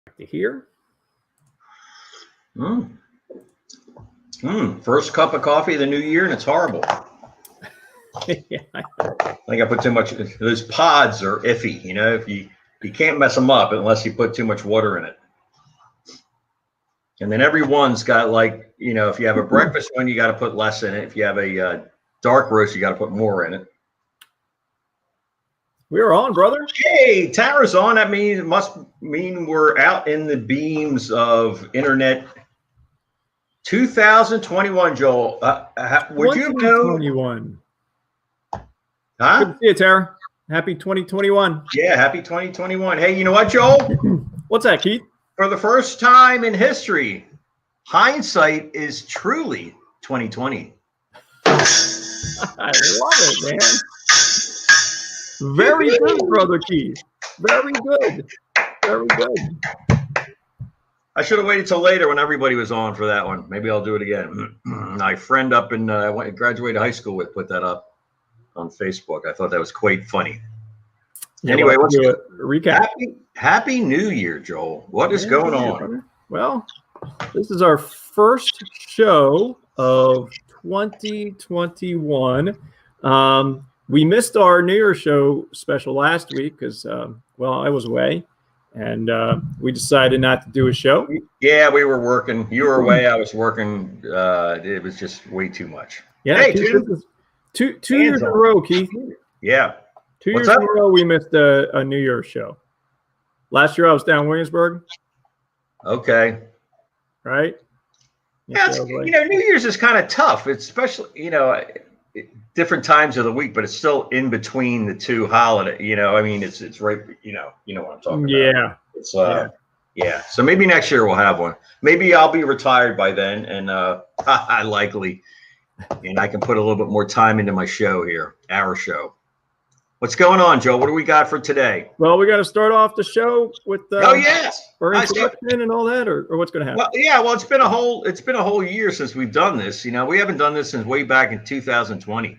To hear. First cup of coffee of the new year, and it's horrible. Yeah. I think I put too much. Those pods are iffy. You know, if you can't mess them up unless you put too much water in it. And then everyone's got, like, you know, if you have a breakfast one, you got to put less in it. If you have a dark roast, you got to put more in it. We're on, brother. Hey, Tara's on. That means it must mean we're out in the beams of internet. 2021, Joel. Would you know? 2021. Huh? Good to see you, Tara. Happy 2021. Yeah, happy 2021. Hey, you know what, Joel? What's that, Keith? For the first time in history, hindsight is truly 2020. I love it, man. Very good, brother Keith. Very good. Very good. I should have waited till later when everybody was on for that one. Maybe I'll do it again. My friend up in graduated high school with put that up on Facebook. I thought that was quite funny. Yeah, anyway, let's what's do a recap? Happy New Year, Joel. What is going on? Brother. Well, this is our first show of 2021. We missed our New Year's show special last week because, well, I was away, and we decided not to do a show. Yeah, we were working. You were away. I was working. It was just way too much. Yeah, hey, Keith, this is two years in a row, Keith. Yeah. 2 years in a row we missed a New Year's show. Last year I was down in Williamsburg. Okay. Right? Yeah, you know, New Year's is kind of tough. It's especially, you know, different times of the week, but it's still in between the two holidays. You know, I mean, it's right. You know what I'm talking about. Yeah. It's yeah. So maybe next year we'll have one. Maybe I'll be retired by then, and I likely, and I can put a little bit more time into my show here, our show. What's going on, Joe? What do we got for today? Well, we got to start off the show with oh yes, our introduction and all that, or what's going to happen? Well, yeah, well, it's been a whole year since we've done this. You know, we haven't done this since way back in 2020.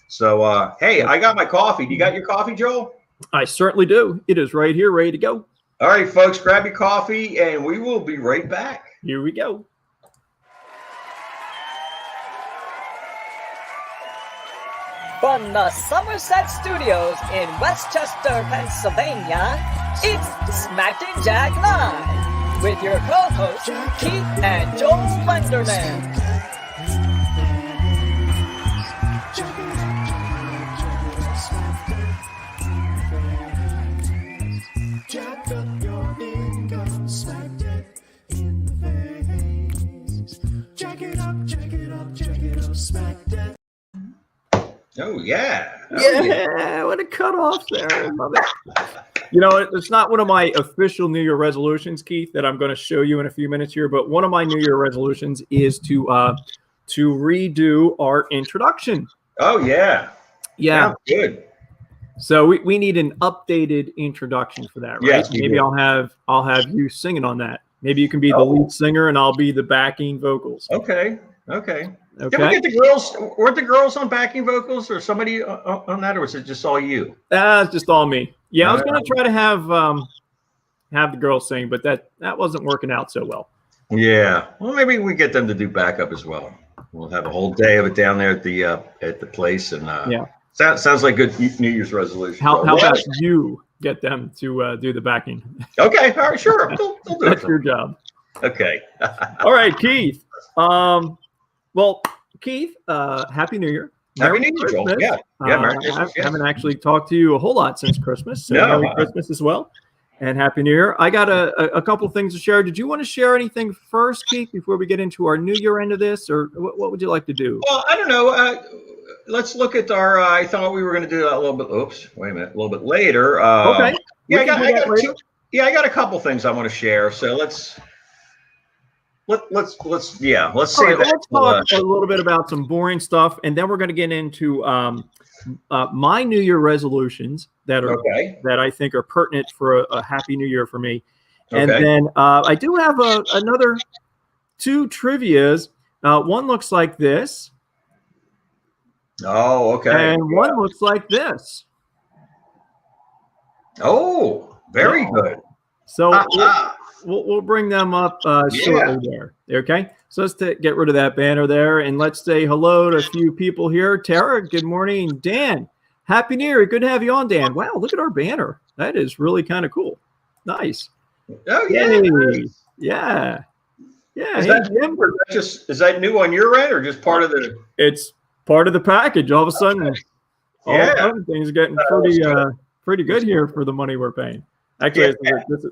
So, hey, I got my coffee. Do you got your coffee, Joel? I certainly do. It is right here, ready to go. All right, folks, grab your coffee, and we will be right back. Here we go. From the Somerset Studios in Westchester, Pennsylvania, it's Smacked and Jack Live with your co-hosts Keith and Joel Wenderman. Jack up your income, smacked it in the face. Jack it up, jack it up, jack it up, smacked it. Oh, yeah. Yeah, what a cutoff there. I love it. You know, it's not one of my official New Year resolutions, Keith, that I'm going to show you in a few minutes here, but one of my New Year resolutions is to redo our introduction. Oh, yeah. Yeah. Good. So we need an updated introduction for that, right? Yes, maybe I'll have you singing on that. Maybe you can be the lead singer and I'll be the backing vocals. Okay. Did we get the girls? Weren't the girls on backing vocals or somebody on that, or was it just all you? It's just all me. Yeah, I was going to try to have the girls sing, but that wasn't working out so well. Yeah. Well, maybe we get them to do backup as well. We'll have a whole day of it down there at the place, and yeah. Sounds like good New Year's resolution. How about you get them to do the backing? Okay. All right. Sure. They'll do That's your job. Okay. All right, Keith. Well, Keith, Happy New Year. Happy New Year, Joel. Yeah. Merry Christmas. I haven't actually talked to you a whole lot since Christmas. So Merry Christmas as well. And Happy New Year. I got a couple things to share. Did you want to share anything first, Keith, before we get into our New Year end of this? Or what would you like to do? Well, I don't know. Let's look at our, I thought we were going to do that a little bit. Oops. Wait a minute. A little bit later. Okay. Yeah, I got a couple things I want to share. So let's say Let's that. talk a little bit about some boring stuff, and then we're going to get into my New Year resolutions that I think are pertinent for a Happy New Year for me. And then I do have another two trivias. One looks like this. Oh, okay. And one looks like this. Oh, very good. So we'll bring them up shortly there. Okay, so let's get rid of that banner there, and let's say hello to a few people here. Tara, good morning. Dan, Happy New Year. Good to have you on, Dan. Wow, look at our banner. That is really kind of cool. Nice. Oh yeah, nice. Yeah. Is that new on your end or just part of the? It's part of the package. All of a sudden, all of a sudden things are getting pretty good here for the money we're paying. Actually,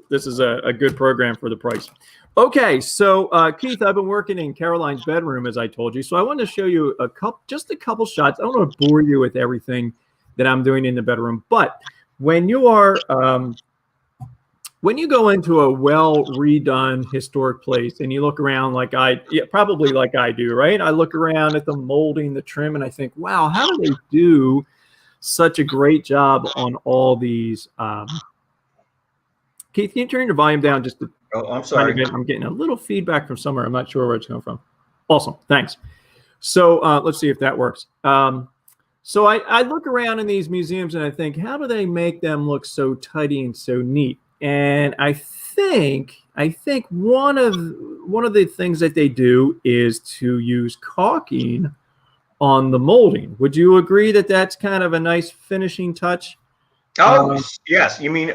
this is a good program for the price. Okay, so Keith, I've been working in Caroline's bedroom, as I told you. So I wanted to show you just a couple shots. I don't want to bore you with everything that I'm doing in the bedroom, but when you are when you go into a well redone historic place and you look around probably like I do, right? I look around at the molding, the trim, and I think, wow, how do they do such a great job on all these? Keith, can you turn your volume down just I'm sorry. I'm getting a little feedback from somewhere. I'm not sure where it's coming from. Awesome. Thanks. So let's see if that works. So I look around in these museums and I think, how do they make them look so tidy and so neat? And I think one of the things that they do is to use caulking on the molding. Would you agree that that's kind of a nice finishing touch? Oh, yes. You mean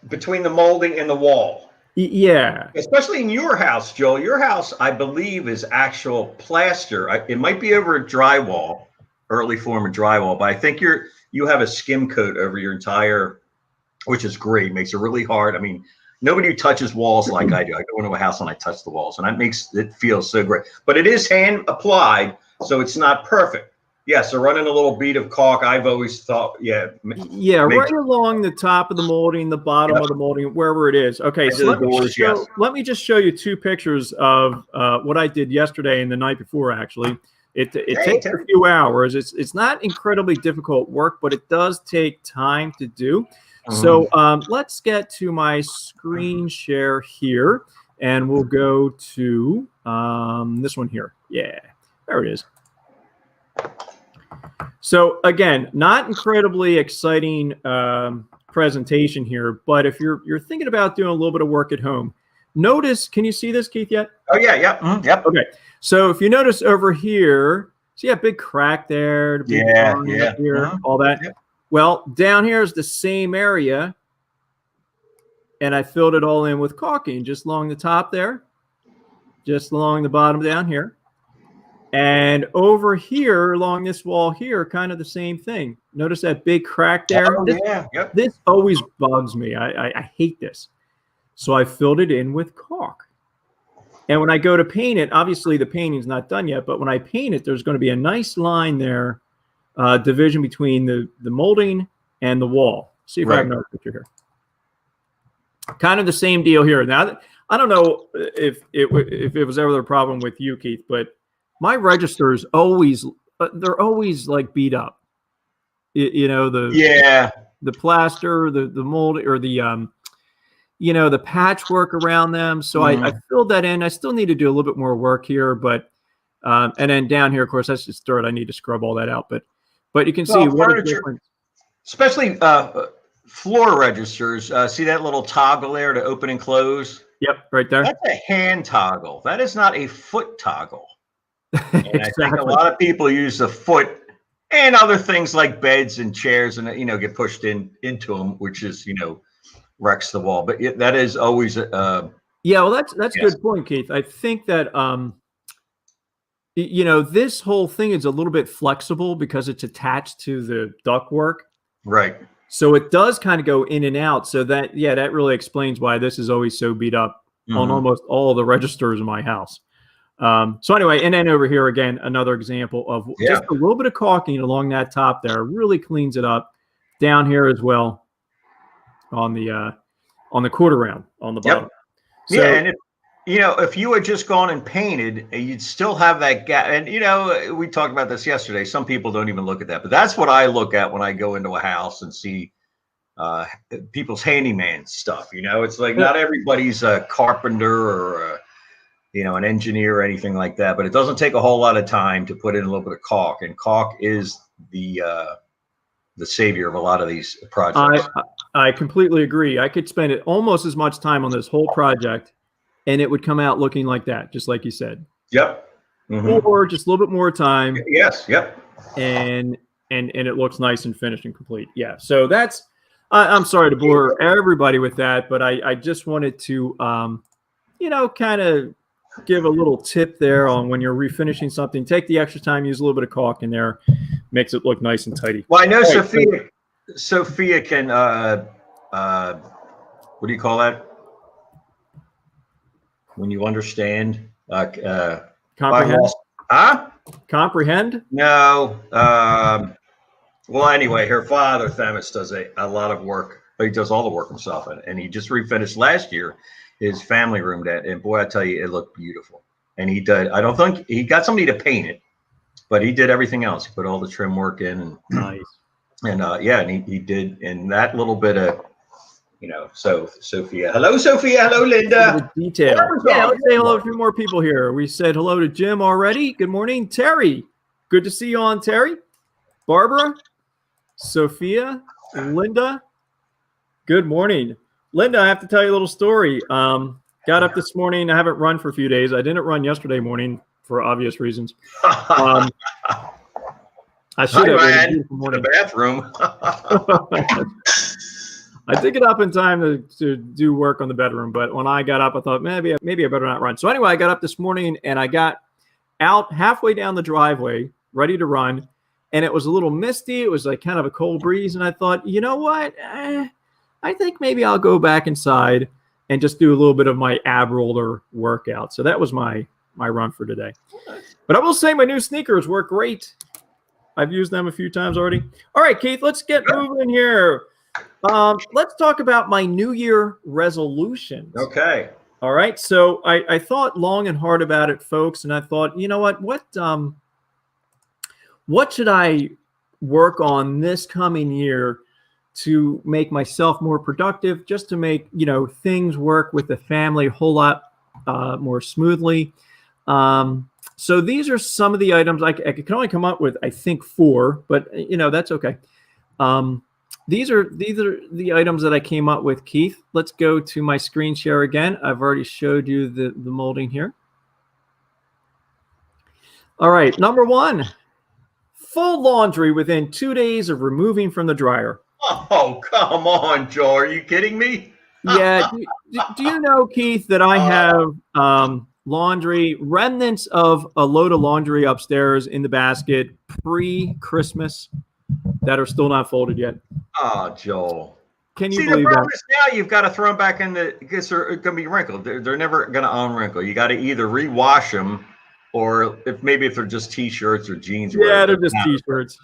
between the molding and the wall? Yeah. Especially in your house, Joel. Your house, I believe, is actual plaster. It might be over a drywall, early form of drywall, but I think you have a skim coat over your entire. Which is great, makes it really hard. I mean, nobody touches walls like I do. I go into a house and I touch the walls, and that makes it feel so great. But it is hand applied, so it's not perfect. Yeah, so running a little bead of caulk, I've always thought, right along the top of the molding, the bottom of the molding, wherever it is. Okay, so let me just show you two pictures of what I did yesterday and the night before, actually. It takes a few hours. It's not incredibly difficult work, but it does take time to do. So let's get to my screen share here, and we'll go to this one here. Yeah, there it is. So again, not incredibly exciting presentation here, but if you're thinking about doing a little bit of work at home, notice, can you see this, Keith, yet? Oh, yeah, yeah. Yep. Okay, so if you notice over here, see a big crack there, here, all that. Yep. Well, down here is the same area, and I filled it all in with caulking just along the top there, just along the bottom down here. And over here, along this wall here, kind of the same thing. Notice that big crack there? Oh, yeah. Yep. This always bugs me. I hate this. So I filled it in with caulk. And when I go to paint it, obviously the painting's not done yet, but when I paint it, there's going to be a nice line there. Division between the molding and the wall. See if I have another picture here. Kind of the same deal here. Now, I don't know if it was ever a problem with you, Keith, but my registers they're always like beat up. The plaster, the mold, or the patchwork around them. So I filled that in. I still need to do a little bit more work here, but and then down here, of course, that's just dirt. I need to scrub all that out, but you can see what a difference. Especially floor registers. See that little toggle there to open and close? Yep, right there. That's a hand toggle. That is not a foot toggle. And exactly. I think a lot of people use the foot and other things like beds and chairs and, get pushed into them, which is, wrecks the wall. But that is always well, that's a good point, Keith. I think that this whole thing is a little bit flexible because it's attached to the ductwork. Right. So it does kind of go in and out. So that really explains why this is always so beat up on almost all the registers in my house. So anyway, and then over here again, another example of just a little bit of caulking along that top there really cleans it up. Down here as well on the quarter round on the bottom. So, and if you had just gone and painted, you'd still have that gap. And, we talked about this yesterday. Some people don't even look at that. But that's what I look at when I go into a house and see people's handyman stuff. It's like not everybody's a carpenter or, an engineer or anything like that. But it doesn't take a whole lot of time to put in a little bit of caulk. And caulk is the savior of a lot of these projects. I completely agree. I could spend it almost as much time on this whole project, and it would come out looking like that, just like you said. Yep. Or just a little bit more time. Yes. Yep. And it looks nice and finished and complete. Yeah. So that's. I'm sorry to bore everybody with that, but I just wanted to, kind of give a little tip there on when you're refinishing something. Take the extra time, use a little bit of caulk in there, makes it look nice and tidy. Well, I know Sophia can. What do you call that? When you understand. Comprehend? Huh? Comprehend? No. Well, anyway, her father, Themis, does a lot of work. He does all the work himself, and he just refinished last year his family room. And boy, I tell you, it looked beautiful. And he did. I don't think he got somebody to paint it, but he did everything else. He put all the trim work in. And, nice. And and he did. And that little bit of, so Sophia. Hello, Sophia. Hello, Linda. Detail. Yeah, let's say hello to a few more people here. We said hello to Jim already. Good morning, Terry. Good to see you on, Terry. Barbara. Sophia, Linda, good morning. Linda, I have to tell you a little story. Got up this morning. I haven't run for a few days. I didn't run yesterday morning for obvious reasons. I should have. In the bathroom. I did get up in time to do work on the bedroom, but when I got up, I thought maybe I better not run. So anyway, I got up this morning and I got out halfway down the driveway, ready to run. And it was a little misty. It was like kind of a cold breeze. And I thought, you know what? I think maybe I'll go back inside and just do a little bit of my ab roller workout. So that was my run for today. But I will say my new sneakers work great. I've used them a few times already. All right, Keith, let's get moving here. Let's talk about my New Year resolutions. Okay. All right. So I thought long and hard about it, folks. And I thought, you know what should I work on this coming year to make myself more productive, just to make, things work with the family a whole lot more smoothly. So these are some of the items I can only come up with, I think 4, but that's okay. These are the items that I came up with, Keith. Let's go to my screen share again. I've already showed you the molding here. All right. Number 1. Full laundry within 2 days of removing from the dryer. Oh, come on, Joe. Are you kidding me? Yeah. Do you know, Keith, that I have laundry, remnants of a load of laundry upstairs in the basket pre-Christmas that are still not folded yet? Oh, Joel. Can you See, believe the problem that? is now you've got to throw them back in because they're going to be wrinkled. They're never going to unwrinkle. You got to either rewash them, or if they're just T-shirts or jeans. Yeah, they're just T-shirts.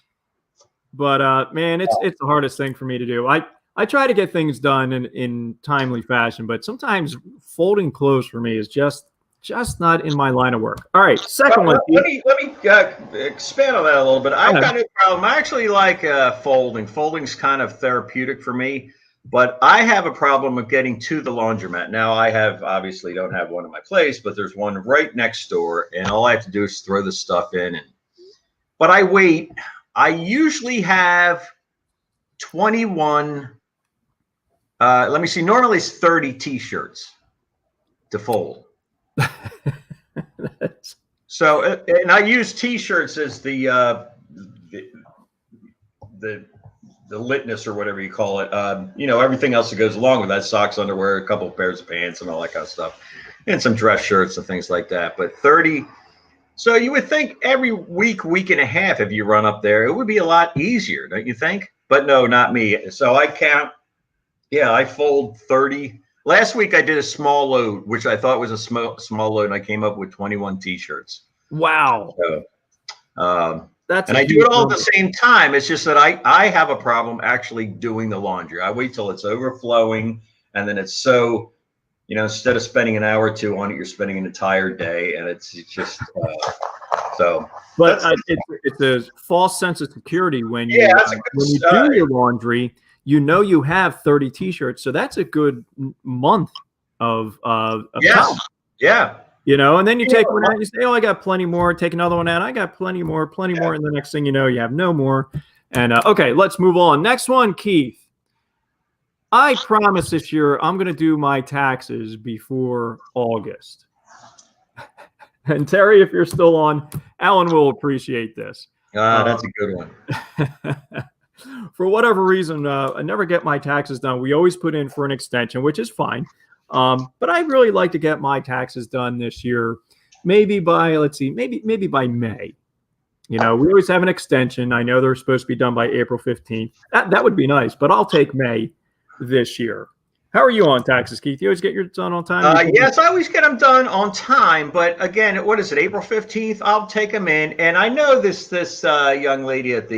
But man, it's the hardest thing for me to do. I try to get things done in timely fashion, but sometimes folding clothes for me is just not in my line of work. All right, second one. Let me expand on that a little bit. I've got no problem. I actually like folding. Folding's kind of therapeutic for me. But I have a problem of getting to the laundromat. Now, I obviously don't have one in my place, but there's one right next door, and all I have to do is throw the stuff in. But I wait. I usually have 21. Let me see. Normally, it's 30 T-shirts to fold. So, and I use T-shirts as the litness or whatever you call it. Everything else that goes along with that: socks, underwear, a couple of pairs of pants, and all that kind of stuff, and some dress shirts and things like that. But 30. So you would think every week and a half, if you run up there, it would be a lot easier, don't you think? But no, not me. So I count. Yeah, I fold 30. Last week I did a small load, which I thought was a small load, and I came up with 21 T-shirts. Wow. So, and I do it all at the same time. It's just that I have a problem actually doing the laundry. I wait till it's overflowing, and then it's so, instead of spending an hour or two on it, you're spending an entire day, and it's just so. But it's a false sense of security when you do your laundry. You have 30 T-shirts, so that's a good month of yes, yeah. And then you take one out, and you say, "Oh, I got plenty more." Take another one out, I got plenty more, and the next thing you know, you have no more. And okay, let's move on. Next one, Keith. I promise this year I'm going to do my taxes before August. And Terry, if you're still on, Alan will appreciate this. That's a good one. For whatever reason, I never get my taxes done. We always put in for an extension, which is fine. But I'd really like to get my taxes done this year, maybe by, let's see, maybe by May. We always have an extension. I know they're supposed to be done by April 15th. That would be nice, but I'll take May this year. How are you on taxes, Keith? You always get yours done on time? Yes, I always get them done on time. But again, what is it, April 15th? I'll take them in. And I know this young lady at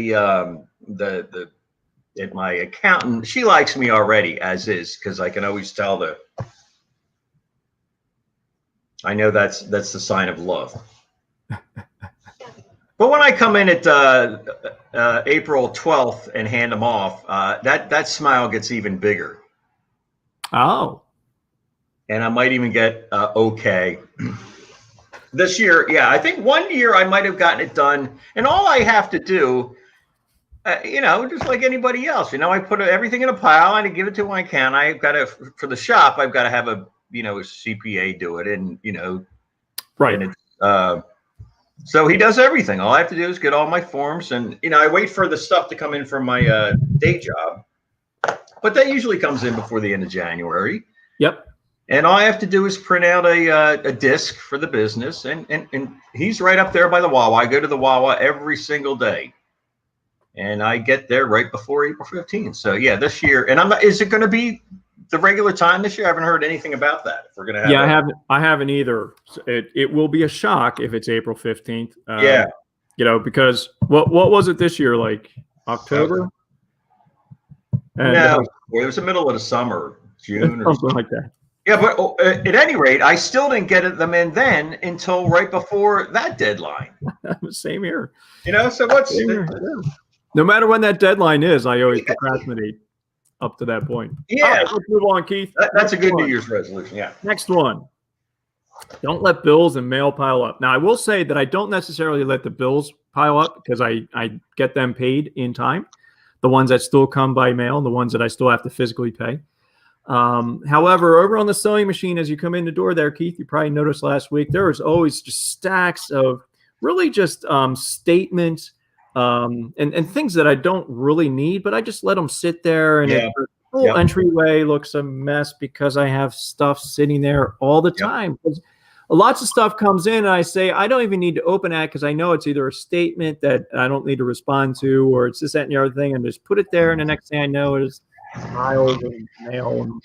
at my accountant, she likes me already as is, because I can always tell I know that's the sign of love. But when I come in at April 12th and hand them off, that smile gets even bigger. Oh. And I might even get okay. This year, yeah, I think one year I might have gotten it done. And all I have to do, just like anybody else, I put everything in a pile and I give it to when I can. I've got to, for the shop, I've got to have a CPA do it. And, right. And it's, so he does everything. All I have to do is get all my forms, and I wait for the stuff to come in from my day job, but that usually comes in before the end of January. Yep. And all I have to do is print out a disc for the business, and he's right up there by the Wawa. I go to the Wawa every single day, and I get there right before April 15th. So yeah, this year, and is it going to be the regular time this year? I haven't heard anything about that. If we're going to have, I haven't either. It will be a shock if it's April 15th. Yeah, because what was it this year, like October? And, no, it was the middle of the summer, June or something like that. Yeah, but at any rate, I still didn't get them in then until right before that deadline. Same here. So what's no matter when that deadline is, I always procrastinate up to that point. Yeah. All right, let's move on, Keith. That's a good New Year's resolution. Yeah. Next one. Don't let bills and mail pile up. Now, I will say that I don't necessarily let the bills pile up because I get them paid in time. The ones that still come by mail and the ones that I still have to physically pay. However, over on the sewing machine, as you come in the door there, Keith, you probably noticed last week, there was always just stacks of really just statements and things that I don't really need, but I just let them sit there, and the whole entryway looks a mess because I have stuff sitting there all the time. Lots of stuff comes in, and I say, I don't even need to open that because I know it's either a statement that I don't need to respond to, or it's this, that, and the other thing, and just put it there, and the next thing I know is files and mail, and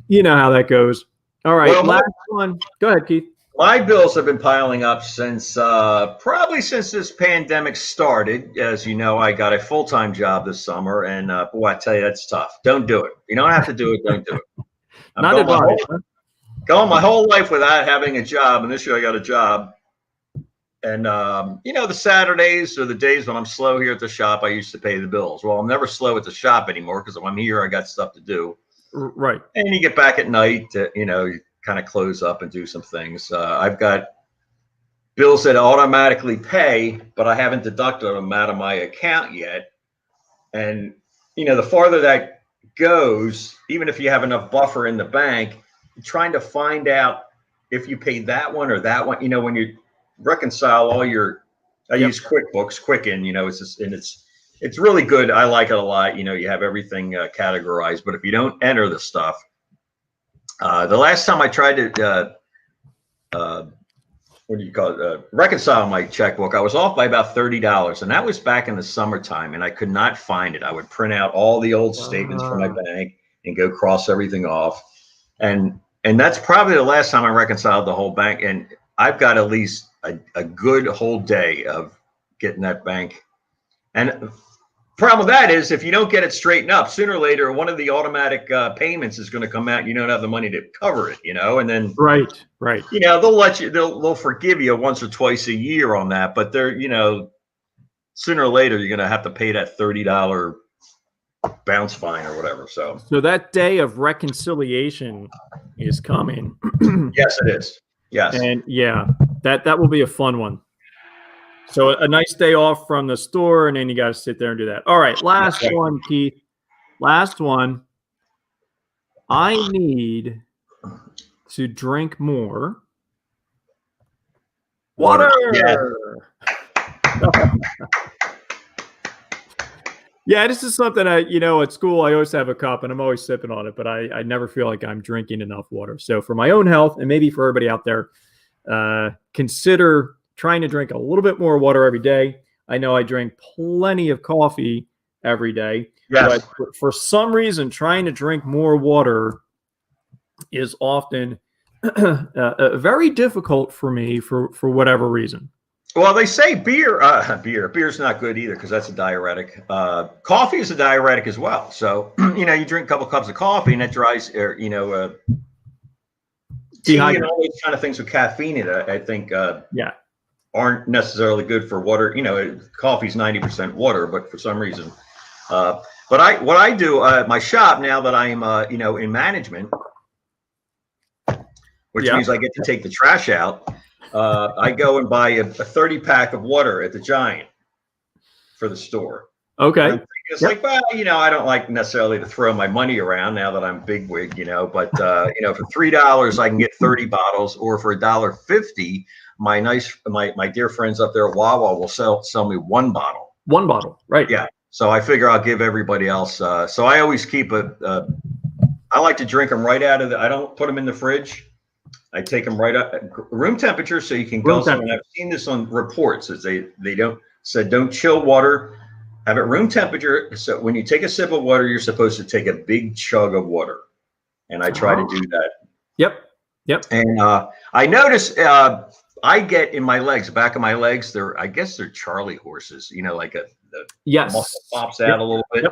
you know how that goes. All right, last one. Go ahead, Keith. My bills have been piling up since probably since this pandemic started. As you know, I got a full-time job this summer, and boy, I tell you, that's tough. Don't do it. You don't have to do it. Don't do it. Not advised. Going my whole life without having a job, and this year I got a job. And the Saturdays or the days when I'm slow here at the shop, I used to pay the bills. Well, I'm never slow at the shop anymore because if I'm here, I got stuff to do. Right. And you get back at night, you kind of close up and do some things. I've got bills that automatically pay, but I haven't deducted them out of my account yet. And, the farther that goes, even if you have enough buffer in the bank, trying to find out if you paid that one or that one, when you reconcile all your, I use QuickBooks, Quicken, it's really good. I like it a lot. You have everything categorized, but if you don't enter the stuff, the last time I tried to, reconcile my checkbook, I was off by about $30, and that was back in the summertime, and I could not find it. I would print out all the old statements from my bank and go cross everything off, and that's probably the last time I reconciled the whole bank. And I've got at least a good whole day of getting that bank. And the problem with that is if you don't get it straightened up, sooner or later, one of the automatic payments is going to come out and you don't have the money to cover it, and then right. they'll forgive you once or twice a year on that, but they're, sooner or later, you're going to have to pay that $30 bounce fine or whatever. So that day of reconciliation is coming. Yes, it is. Yes. And that will be a fun one. So a nice day off from the store, and then you got to sit there and do that. All right, last one, Keith. Last one. I need to drink more water. Yeah. Yeah, this is something at school, I always have a cup and I'm always sipping on it, but I never feel like I'm drinking enough water. So for my own health and maybe for everybody out there, consider trying to drink a little bit more water every day. I know I drink plenty of coffee every day, Yes. but for some reason, trying to drink more water is often very difficult for me for whatever reason. Well, they say beer's not good either because that's a diuretic. Coffee is a diuretic as well. So, you drink a couple cups of coffee and that dries, tea and all those kind of things with caffeine in it, I think, aren't necessarily good for water. Coffee's 90% water, but for some reason, but what I do at my shop now that I'm, in management, which means I get to take the trash out. I go and buy a 30-pack of water at the Giant for the store. Okay. It's like, well, I don't like necessarily to throw my money around now that I'm bigwig, but for $3 I can get 30 bottles, or for $1.50, my dear friends up there at Wawa will sell me one bottle. One bottle, right? Yeah. So I figure I'll give everybody else. So I always keep I like to drink them right out of I don't put them in the fridge. I take them right up room temperature, so you can go. And I've seen this on reports as they don't chill water, have it room temperature. So when you take a sip of water, you're supposed to take a big chug of water, and I try to do that. Yep. And I notice I get in my legs, back of my legs. I guess they're Charlie horses. Like the muscle pops out a little bit,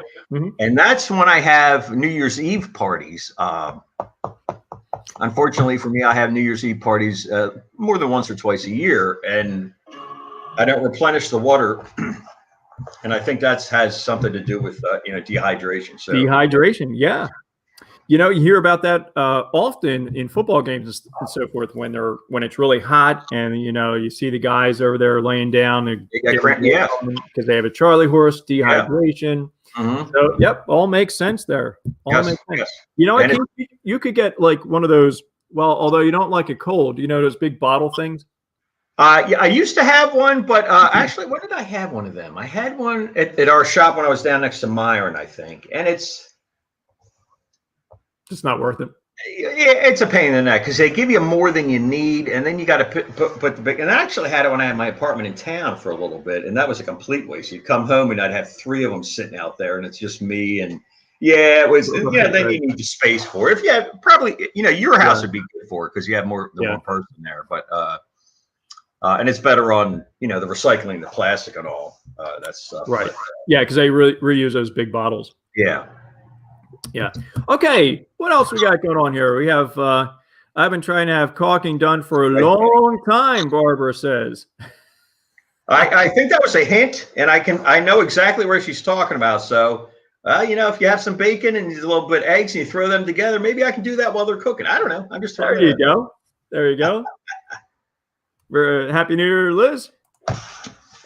and that's when I have New Year's Eve parties. Unfortunately for me, I have New Year's Eve parties more than once or twice a year, and I don't replenish the water. And I think that has something to do with dehydration. So dehydration, yeah. You hear about that often in football games and so forth when it's really hot, and you see the guys over there laying down because they have a Charlie horse, dehydration. Yeah. Mm-hmm. So, all makes sense there. Makes sense. Yes. You could get like one of those. Well, although you don't like it cold, those big bottle things. I used to have one, but actually, when did I have one of them? I had one at our shop when I was down next to Myron, I think, and it's just not worth it. It's a pain in the neck because they give you more than you need, and then you got to put the big. And I actually had it when I had my apartment in town for a little bit, and that was a complete waste. You'd come home and I'd have 3 of them sitting out there, and it's just me. And it was. Then you need the space for it. If you have probably, your house would be good for it because you have more than one person there. But and it's better on the recycling, the plastic, and all that stuff. Right. Yeah, because they reuse those big bottles. Yeah. Yeah. Okay. What else we got going on here? We have, I've been trying to have caulking done for a long time, Barbara says. I think that was a hint, and I know exactly where she's talking about. So, if you have some bacon and a little bit of eggs and you throw them together, maybe I can do that while they're cooking. I don't know. I'm just throwing There you go. Happy New Year, Liz.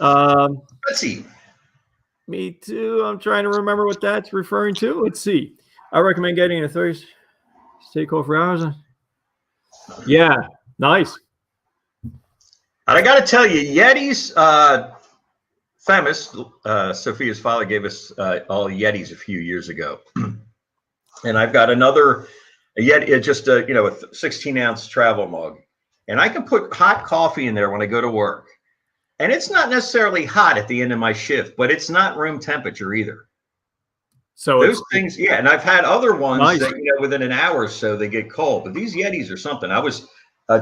Let's see. Me too. I'm trying to remember what that's referring to. Let's see. I recommend getting a Thursday steak for hours. Yeah, nice. And I got to tell you, Yeti's famous. Sophia's father gave us all Yetis a few years ago, and I've got another Yeti, just a 16-ounce travel mug, and I can put hot coffee in there when I go to work. And it's not necessarily hot at the end of my shift, but it's not room temperature either. So those things, and I've had other ones that, within an hour or so, they get cold. But these Yetis are something. I was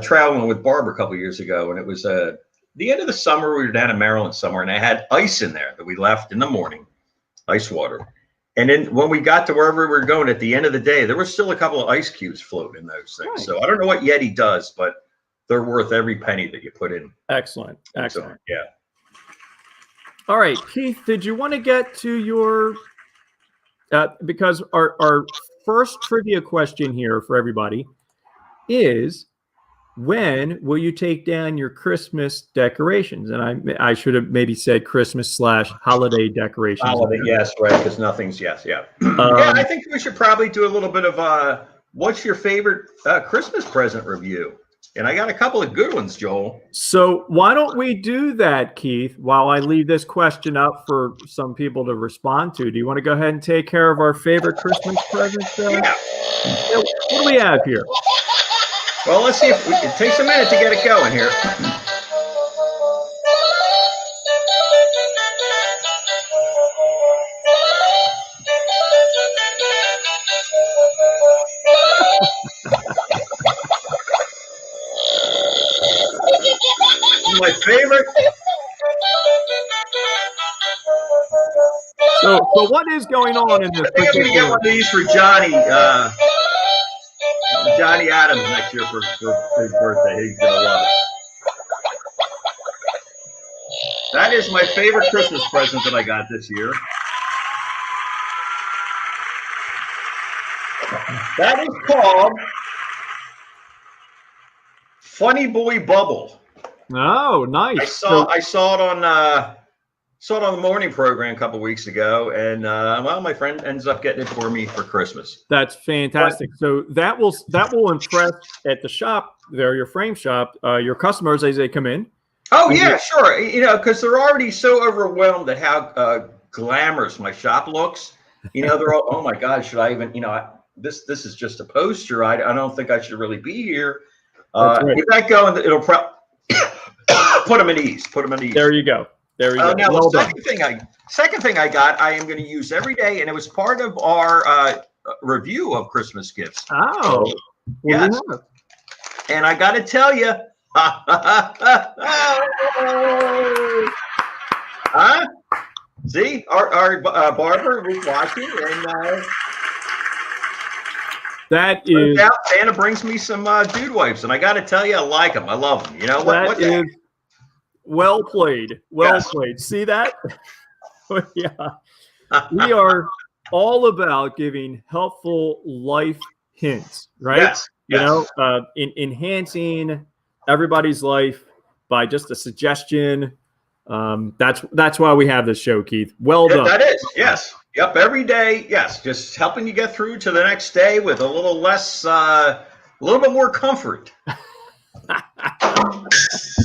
traveling with Barbara a couple of years ago, and it was the end of the summer. We were down in Maryland somewhere, and I had ice in there that we left in the morning, ice water. And then when we got to wherever we were going at the end of the day, there was still a couple of ice cubes floating in those things. Right. So I don't know what Yeti does, but they're worth every penny that you put in. Excellent. So, yeah. All right, Keith, did you want to get to your because our first trivia question here for everybody is, when will you take down your Christmas decorations? And I should have maybe said Christmas/holiday decorations. Holiday, yes, right, because nothing's, yeah. I think we should probably do a little bit of what's your favorite Christmas present review? And I got a couple of good ones, Joel. So why don't we do that, Keith, while I leave this question up for some people to respond to? Do you want to go ahead and take care of our favorite Christmas presents? Yeah. What do we have here? Well, let's see if it takes a minute to get it going here. My favorite. So what is going on in this? I think I'm gonna get one of these for Johnny Adams next year for his birthday. He's gonna love it. That is my favorite Christmas present that I got this year. That is called Funny Boy Bubble. Oh, nice. I saw it on the morning program a couple weeks ago, and my friend ends up getting it for me for Christmas. That's fantastic. So that will impress at the shop there, your frame shop, your customers as they come in. Oh yeah, sure. Because they're already so overwhelmed at how glamorous my shop looks. They're all, oh my God, should I even? This is just a poster. I don't think I should really be here. Right. If I go, and it'll put them at ease. There you go. Now the second thing I got, I am going to use every day, and it was part of our review of Christmas gifts. Oh, yes. And I got to tell you, see, our barber was watching, and that is. Santa brings me some dude wipes, and I got to tell you, I like them. I love them. What is well played. Played. See that? Yeah. We are all about giving helpful life hints, right? Yes. Enhancing everybody's life by just a suggestion. That's why we have this show, Keith. Well done. That is, yes. Yep, every day, yes. Just helping you get through to the next day with a little less, a little bit more comfort.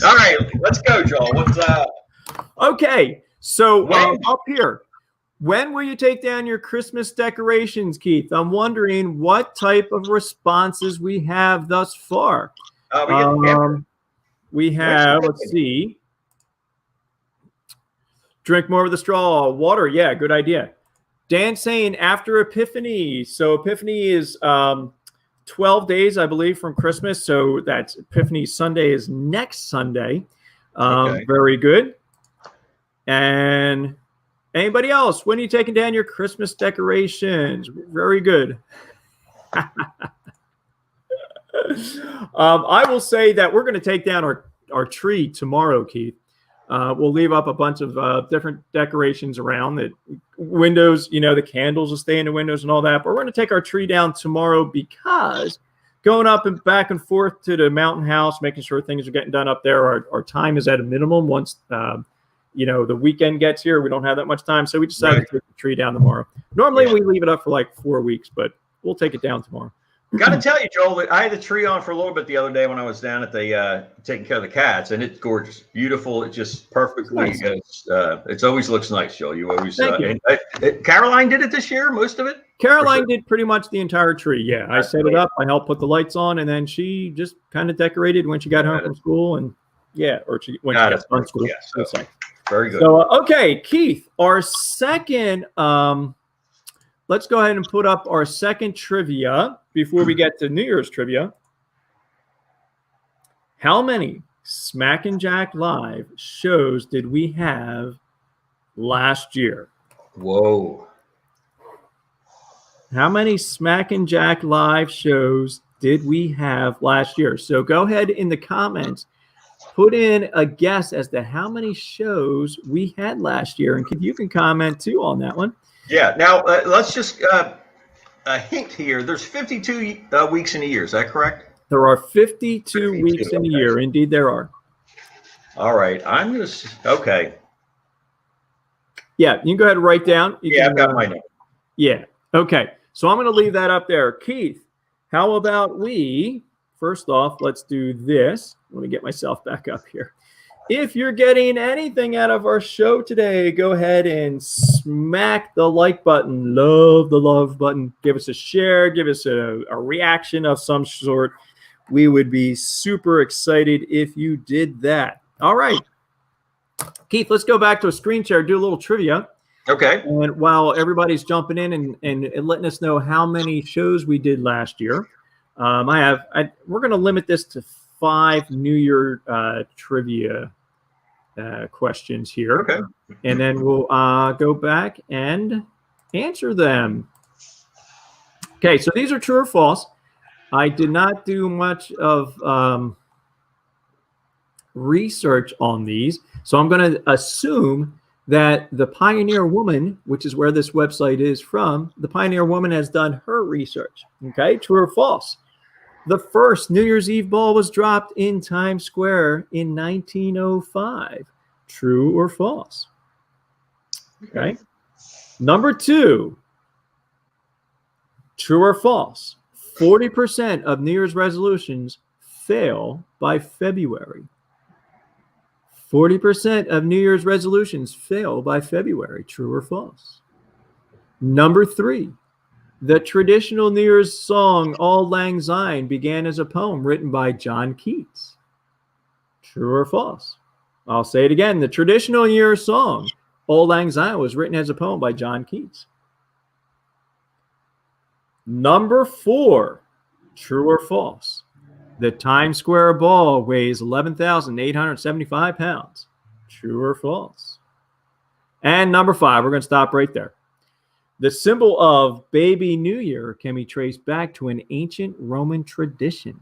All right, let's go, Joel. What's Okay, so up here, when will you take down your Christmas decorations, Keith? I'm wondering what type of responses we have thus far. We have, let's see, drink more of the straw, water. Yeah, good idea. Dan saying after Epiphany. So Epiphany is 12 days, I believe, from Christmas. So that's Epiphany Sunday is next Sunday. Okay. Very good. And anybody else? When are you taking down your Christmas decorations? Very good. I will say that we're going to take down our tree tomorrow, Keith. We'll leave up a bunch of different decorations around the windows. The candles will stay in the windows and all that. But we're going to take our tree down tomorrow because going up and back and forth to the mountain house, making sure things are getting done up there, our time is at a minimum. Once the weekend gets here, we don't have that much time. So we decided to take the tree down tomorrow. Normally we leave it up for like 4 weeks, but we'll take it down tomorrow. Got to tell you, Joel, I had the tree on for a little bit the other day when I was down at the taking care of the cats, and it's gorgeous, beautiful. It's just perfectly. Nice. It always looks nice, Joel. You always. Caroline did it this year, most of it. Caroline did pretty much the entire tree. Yeah, I set it up. I helped put the lights on, and then she just kind of decorated when she got home from school, and when she got from school. Yeah, so, very good. So okay, Keith, our second. Let's go ahead and put up our second trivia before we get to New Year's trivia. How many Smack and Jack Live shows did we have last year? Whoa. How many Smack and Jack Live shows did we have last year? So go ahead in the comments, put in a guess as to how many shows we had last year. And you can comment too on that one. Yeah. Now, let's just a hint here. There's 52 weeks in a year. Is that correct? There are 52 weeks in a year. Indeed, there are. All right. I'm going to – okay. Yeah. You can go ahead and write down. I've got my note. Yeah. Okay. So I'm going to leave that up there. Keith, How about we, first off, let's do this. Let me get myself back up here. If you're getting anything out of our show today, go ahead and smack the like button. Love the love button. Give us a share. Give us a reaction of some sort. We would be super excited if you did that. All right. Keith, let's go back to a screen share, do a little trivia. Okay. And while everybody's jumping in and letting us know how many shows we did last year, we're going to limit this to 5 New Year trivia questions here. Okay. And then we'll go back and answer them. Okay, so these are true or false. I did not do much of research on these, so I'm going to assume that the Pioneer Woman, which is where this website is from, the Pioneer Woman has done her research. Okay, true or false? The first New Year's Eve ball was dropped in Times Square in 1905. True or false? Okay. Number 2, true or false? 40% of New Year's resolutions fail by February. 40% of New Year's resolutions fail by February. True or false? Number 3, the traditional New Year's song, Auld Lang Syne, began as a poem written by John Keats. True or false? I'll say it again. The traditional New Year's song, Auld Lang Syne, was written as a poem by John Keats. Number 4, true or false? The Times Square ball weighs 11,875 pounds. True or false? And number 5, we're going to stop right there. The symbol of Baby New Year can be traced back to an ancient Roman tradition.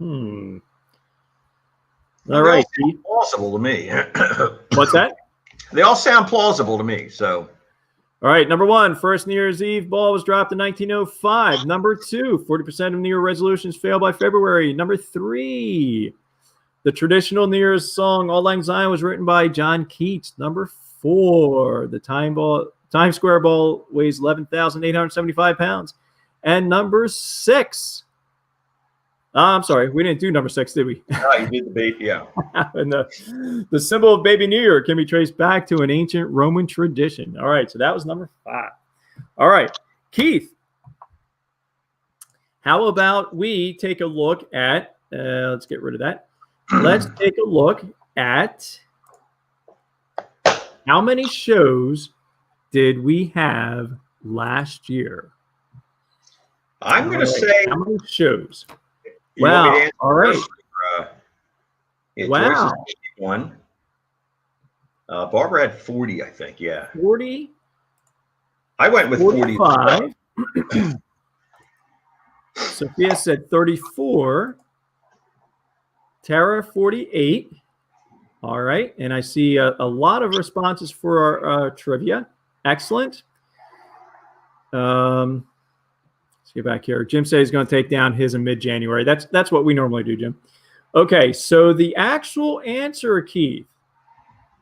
All right. Plausible to me. What's that? They all sound plausible to me. So. All right, number 1, first New Year's Eve ball was dropped in 1905. Number 2, 40% of New Year resolutions fail by February. Number 3, the traditional New Year's song, Auld Lang Syne, was written by John Keats. Number 4, the Times Square ball weighs 11,875 pounds. And number 6, I'm sorry, we didn't do number 6, did we? No, you did the baby, yeah. And the symbol of Baby New Year can be traced back to an ancient Roman tradition. All right, so that was number 5. All right, Keith, how about we take a look at, let's get rid of that. Let's take a look at how many shows did we have last year? I'm going to say. How many shows? Wow. All right. Wow. 51. Barbara had 40, I think. Yeah. 40. I went with 45. 40. Sophia said 34. Tara, 48. All right. And I see a lot of responses for our trivia. Excellent. Let's get back here. Jim says he's going to take down his in mid-January. That's what we normally do, Jim. Okay, so the actual answer, Keith,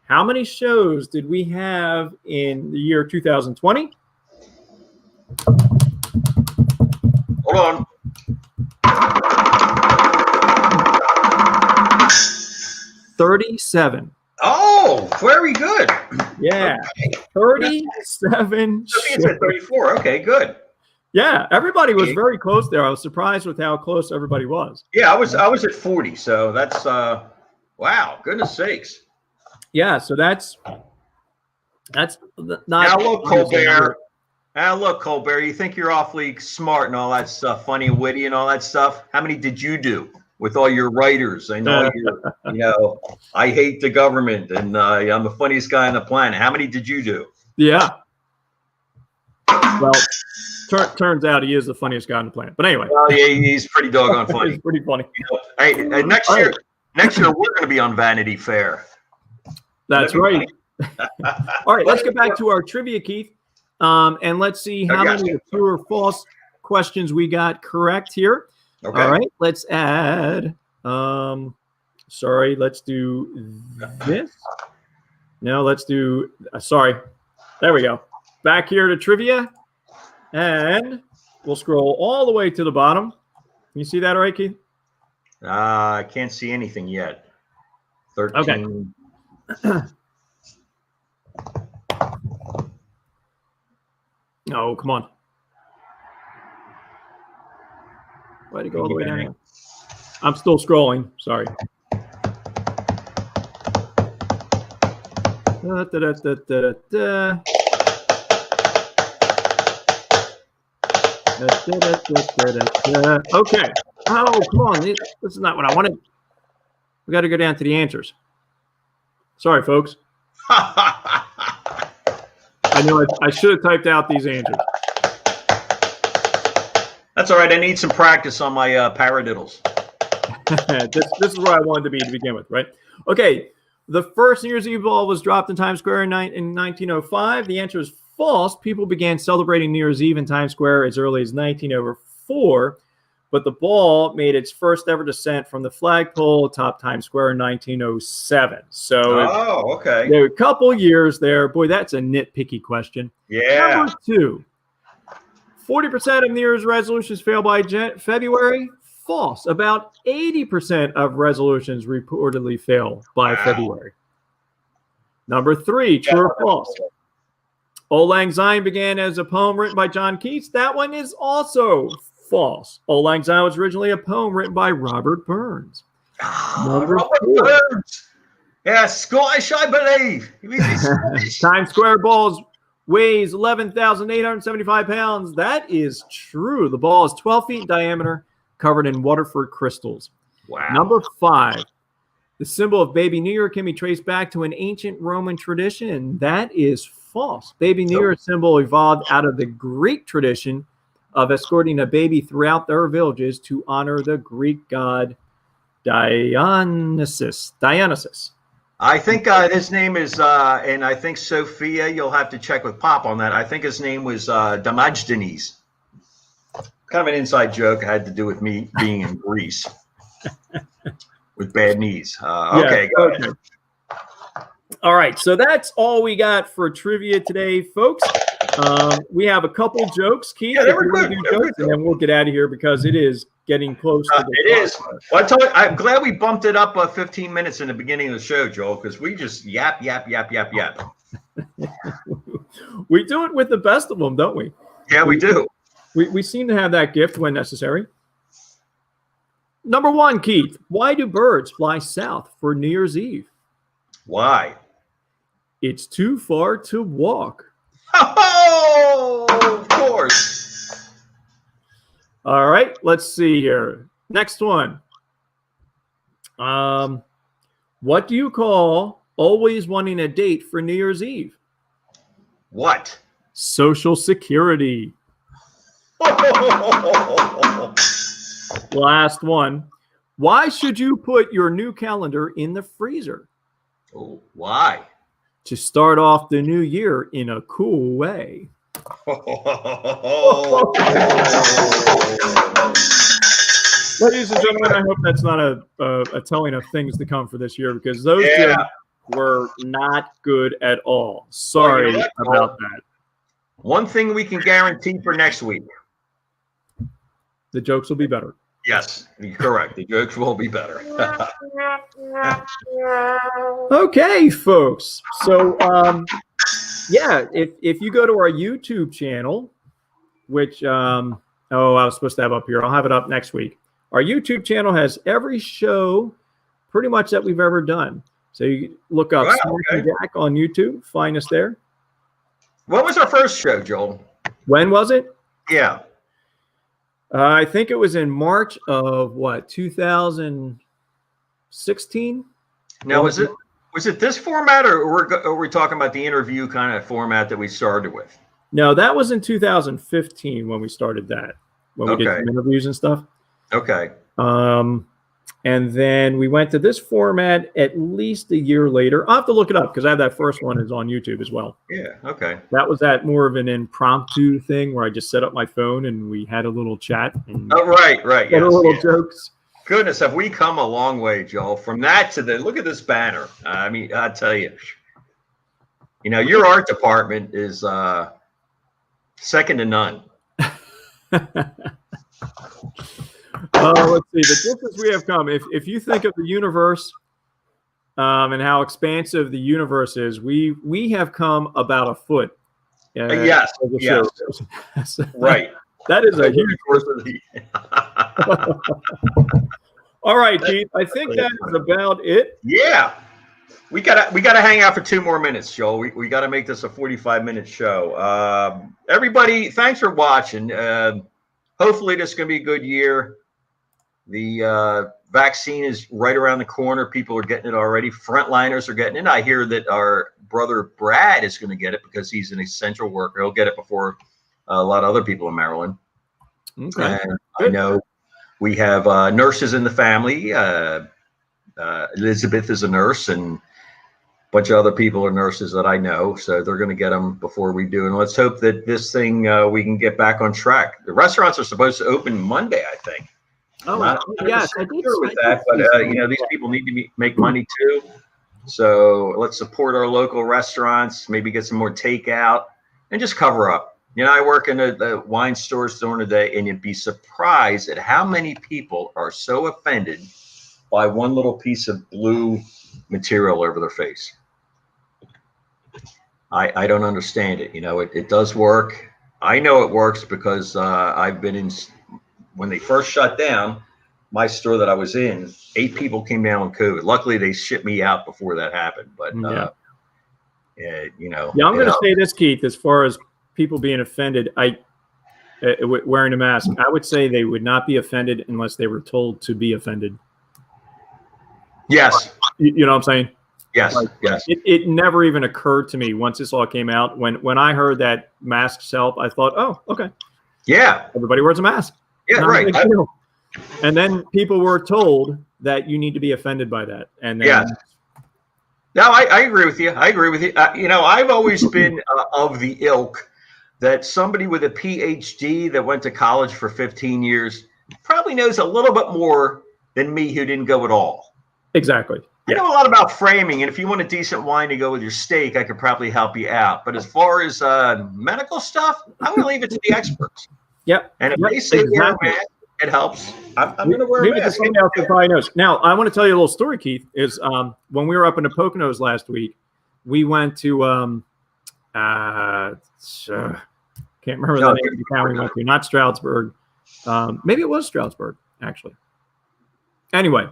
how many shows did we have in the year 2020? Hold on. 37. Oh, very good. Yeah, okay. 37. Sophia said 34. Okay, good. Yeah, everybody was very close there. I was surprised with how close everybody was. Yeah, I was at 40, so that's wow, goodness sakes. Yeah, so that's not. Now look, Colbert. Now look, Colbert. You think you're awfully smart and all that stuff, funny and witty and all that stuff. How many did you do with all your writers and all your, I hate the government and I'm the funniest guy on the planet. How many did you do? Yeah. Well. Turns out he is the funniest guy on the planet. But anyway. Well, yeah, he's pretty doggone funny. He's pretty funny. Hey, next year we're going to be on Vanity Fair. That's right. All right, let's get back to our trivia, Keith. And let's see how many true or false questions we got correct here. Okay. All right, let's add. Sorry, let's do this. No, let's do. Sorry. There we go. Back here to trivia. And We'll scroll all the way to the bottom. Can you see that all right, Keith? I can't see anything yet. 13. Okay. Oh, come on. Way to go all the way down here. I'm still scrolling. Sorry. Okay. Oh, come on. This is not what I wanted. We got to go down to the answers. Sorry, folks. I know I should have typed out these answers. That's all right. I need some practice on my paradiddles. This is where I wanted to be to begin with, right? Okay. The first New Year's Eve ball was dropped in Times Square in 1905. The answer is false. People began celebrating New Year's Eve in Times Square as early as 1904, but the ball made its first ever descent from the flagpole atop Times Square in 1907. So, okay. There were a couple years there. Boy, that's a nitpicky question. Yeah. Number 2, 40% of New Year's resolutions fail by February. False. About 80% of resolutions reportedly fail by February. Number 3, true or false? Auld Lang Syne began as a poem written by John Keats. That one is also false. Auld Lang Syne was originally a poem written by Robert Burns. Robert Burns. Yeah, Scottish, I believe. Times Square balls weighs 11,875 pounds. That is true. The ball is 12 feet in diameter, covered in Waterford crystals. Wow. Number 5. The symbol of Baby New Year can be traced back to an ancient Roman tradition. That is false. Baby New Year symbol evolved out of the Greek tradition of escorting a baby throughout their villages to honor the Greek god Dionysus. I think his name is, and I think Sophia, you'll have to check with Pop on that. I think his name was Demosthenes. Kind of an inside joke. It had to do with me being in Greece with bad knees. Okay, go ahead. All right, so that's all we got for trivia today, folks. We have a couple jokes, Keith. Yeah, they were good. And then we'll get out of here because it is getting close to the It is. Well, I'm glad we bumped it up 15 minutes in the beginning of the show, Joel, because we just yap. We do it with the best of them, don't we? Yeah, we do. We seem to have that gift when necessary. Number 1, Keith. Why do birds fly south for New Year's Eve? Why? It's too far to walk. Oh, of course. All right, let's see here. Next one. What do you call always wanting a date for New Year's Eve? What? Social Security. Last one. Why should you put your new calendar in the freezer? Oh, why? To start off the new year in a cool way. Ladies and gentlemen, I hope that's not a telling of things to come for this year, because those were not good at all. Sorry about that. One thing we can guarantee for next week. The jokes will be better. Yes, you're correct. The jokes will be better. Okay, folks. So, if you go to our YouTube channel, which, I was supposed to have up here. I'll have it up next week. Our YouTube channel has every show pretty much that we've ever done. So you look up Smart Jack on YouTube, find us there. What was our first show, Joel? When was it? Yeah. I think it was in March of 2016. Now, was it this format, or are we talking about the interview kind of format that we started with? No, that was in 2015 when we started that, when we did some interviews and stuff. Okay. And then we went to this format at least a year later. I'll have to look it up because I have that first one is on YouTube as well. Yeah, okay. That was more of an impromptu thing where I just set up my phone and we had a little chat. And right. Yes, a little jokes. Goodness, have we come a long way, Joel? From that to look at this banner. I mean, I tell you, your art department is second to none. Let's see. The distance we have come. If you think of the universe and how expansive the universe is, we have come about a foot. Yes. Right. That is a huge All right, Keith. I think that is about it. Yeah. We gotta hang out for 2 more minutes, Joel. We gotta make this a 45-minute show. Everybody, thanks for watching. Hopefully this is gonna be a good year. The vaccine is right around the corner. People are getting it already. Frontliners are getting it. I hear that our brother Brad is going to get it because he's an essential worker. He'll get it before a lot of other people in Maryland. Okay. And I know we have nurses in the family. Elizabeth is a nurse, and a bunch of other people are nurses that I know. So they're going to get them before we do. And let's hope that this thing, we can get back on track. The restaurants are supposed to open Monday, I think. Oh, yes, I did sure with that, but these people need to make money too. So let's support our local restaurants. Maybe get some more takeout and just cover up. I work in the wine stores during the day, and you'd be surprised at how many people are so offended by one little piece of blue material over their face. I don't understand it. It does work. I know it works because I've been in. When they first shut down my store that I was in, 8 people came down with COVID. Luckily, they shipped me out before that happened. But I'm going to say this, Keith. As far as people being offended, wearing a mask, I would say they would not be offended unless they were told to be offended. Yes. You know what I'm saying? Yes. Yes. It never even occurred to me once this all came out. When I heard that masks help, I thought, oh, okay. Yeah. Everybody wears a mask. Yeah, right. And then people were told that you need to be offended by that. And then, no, I agree with you. I've always been of the ilk that somebody with a PhD that went to college for 15 years probably knows a little bit more than me who didn't go at all. Exactly. I know a lot about framing, and if you want a decent wine to go with your steak, I could probably help you out. But as far as medical stuff, I'm going to leave it to the experts. Yep. And if they say wear a mask, it helps. I'm going to wear a mask. Somebody else that probably knows. Now, I want to tell you a little story, Keith, is when we were up in the Poconos last week, we went to, can't remember the name of the town we went to, not Stroudsburg. Maybe it was Stroudsburg, actually. Anyway,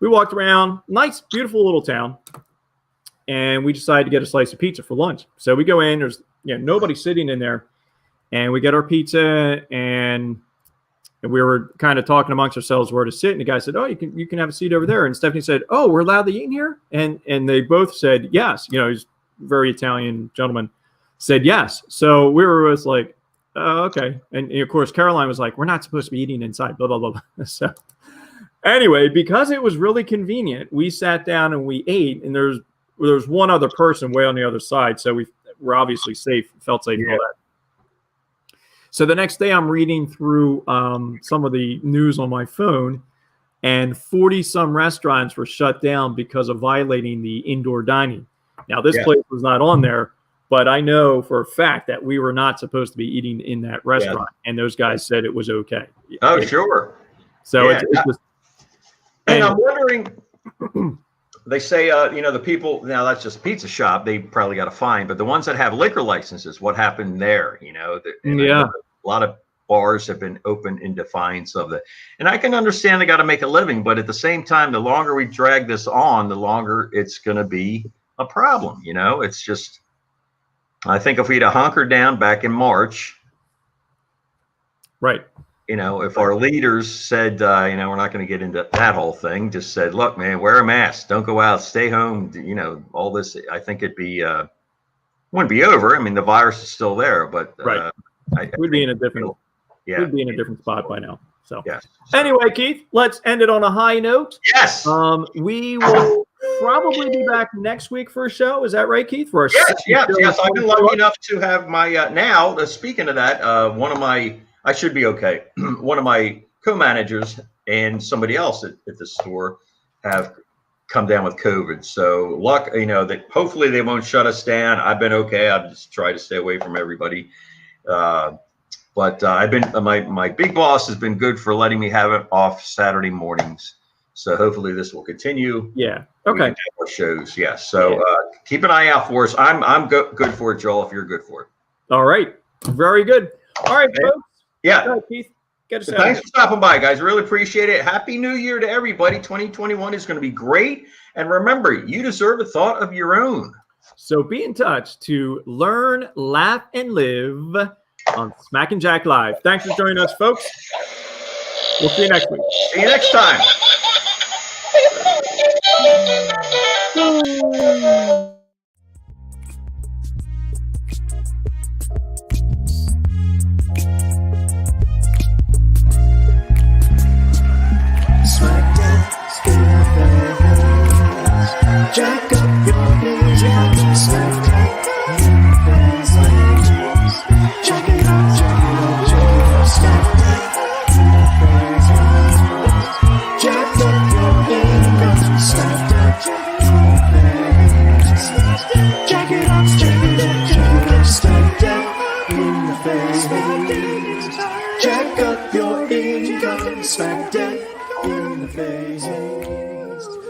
we walked around, nice, beautiful little town, and we decided to get a slice of pizza for lunch. So we go in, there's nobody sitting in there. And we get our pizza, and we were kind of talking amongst ourselves where to sit. And the guy said, "Oh, you can have a seat over there." And Stephanie said, "Oh, we're allowed to eat in here?" And they both said yes. He's a very Italian gentleman, said yes. So we were just like, okay. And of course, Caroline was like, "We're not supposed to be eating inside." Blah blah blah. So anyway, because it was really convenient, we sat down and we ate. And there's one other person way on the other side, so we're obviously safe, felt safe, and all that. So the next day I'm reading through some of the news on my phone, and 40-some restaurants were shut down because of violating the indoor dining. Now, this place was not on there, but I know for a fact that we were not supposed to be eating in that restaurant, and those guys said it was okay. Oh, sure. So it's just... And I'm wondering... They say, the people, now that's just a pizza shop, they probably got a fine, but the ones that have liquor licenses, what happened there? A lot of bars have been open in defiance of it. And I can understand they got to make a living, but at the same time, the longer we drag this on, the longer it's going to be a problem. It's just, I think if we'd have hunkered down back in March. Right. If our leaders said, we're not going to get into that whole thing, just said, look, man, wear a mask, don't go out, stay home, all this, I think it'd be, wouldn't be over. I mean, the virus is still there, but we'd be in a different spot by now. So, yes. Anyway, Keith, let's end it on a high note. Yes. We will probably be back next week for a show. Is that right, Keith? For our yes. I've been lucky enough to have my, now, speaking of that, I should be okay. One of my co-managers and somebody else at the store have come down with COVID. So that hopefully they won't shut us down. I've been okay. I've just tried to stay away from everybody. But But I've been my big boss has been good for letting me have it off Saturday mornings. So hopefully this will continue. Yeah. Okay. More shows. Yes. So keep an eye out for us. I'm good for it, Joel. If you're good for it. All right. Very good. All right, folks. Yeah. All right, Keith. So thanks for stopping by, guys. Really appreciate it. Happy New Year to everybody. 2021 is going to be great. And remember, you deserve a thought of your own. So be in touch to learn, laugh, and live on Smack and Jack Live. Thanks for joining us, folks. We'll see you next week. See you next time. Jack up your knees, smack in the face. Jack it up, smack in the face. Jack up your knees, smack in the face. Jack it up, smack in the face. Jack up your income, smack in the face.